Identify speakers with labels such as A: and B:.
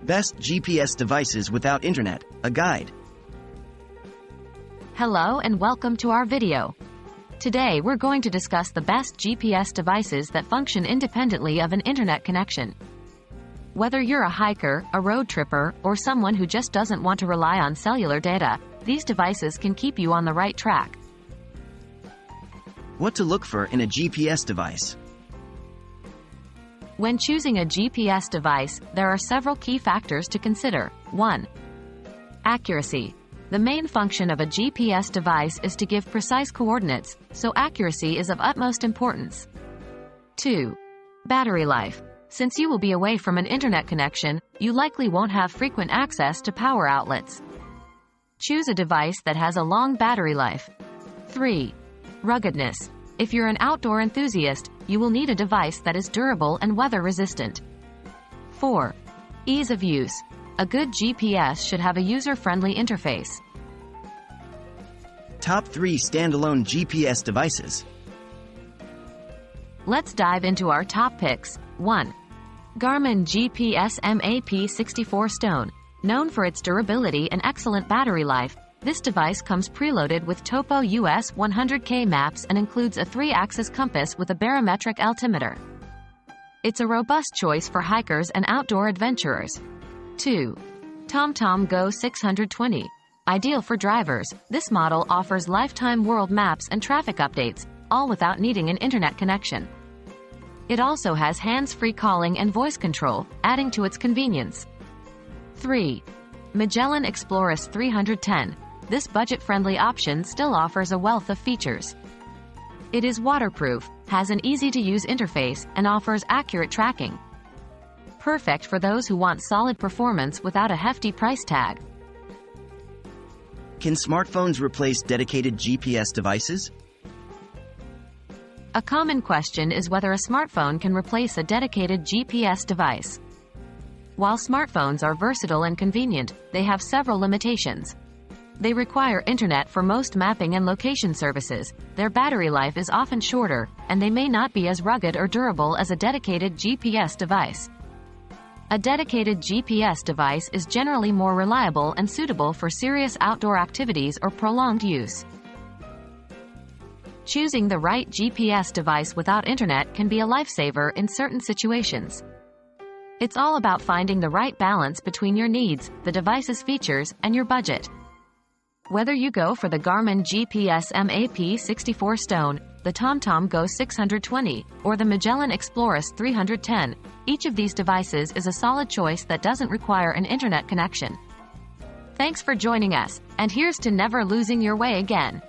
A: Best GPS devices without internet, a guide.
B: Hello and welcome to our video. Today we're going to discuss the best GPS devices that function independently of an internet connection. Whether you're a hiker, a road tripper, or someone who just doesn't want to rely on cellular data, these devices can keep you on the right track.
A: What to look for in a GPS device.
B: When choosing a GPS device, there are several key factors to consider. 1. Accuracy. The main function of a GPS device is to give precise coordinates, so accuracy is of utmost importance. 2. Battery life. Since you will be away from an internet connection, you likely won't have frequent access to power outlets. Choose a device that has a long battery life. 3. Ruggedness. If you're an outdoor enthusiast, you will need a device that is durable and weather-resistant. 4. Ease of use. A good GPS should have a user-friendly interface.
A: Top 3 standalone GPS devices.
B: Let's dive into our top picks. 1. Garmin GPS MAP64 Stone. Known for its durability and excellent battery life, this device comes preloaded with Topo US 100K maps and includes a 3-axis compass with a barometric altimeter. It's a robust choice for hikers and outdoor adventurers. 2. TomTom Go 620. Ideal for drivers, this model offers lifetime world maps and traffic updates, all without needing an internet connection. It also has hands-free calling and voice control, adding to its convenience. 3. Magellan Explorers 310. This budget-friendly option still offers a wealth of features. It is waterproof, has an easy-to-use interface, and offers accurate tracking. Perfect for those who want solid performance without a hefty price tag.
A: Can smartphones replace dedicated GPS devices?
B: A common question is whether a smartphone can replace a dedicated GPS device. While smartphones are versatile and convenient, they have several limitations. They require internet for most mapping and location services, their battery life is often shorter, and they may not be as rugged or durable as a dedicated GPS device. A dedicated GPS device is generally more reliable and suitable for serious outdoor activities or prolonged use. Choosing the right GPS device without internet can be a lifesaver in certain situations. It's all about finding the right balance between your needs, the device's features, and your budget. Whether you go for the Garmin GPS MAP64 Stone, the TomTom Go 620, or the Magellan Explorers 310, each of these devices is a solid choice that doesn't require an internet connection. Thanks for joining us, and here's to never losing your way again.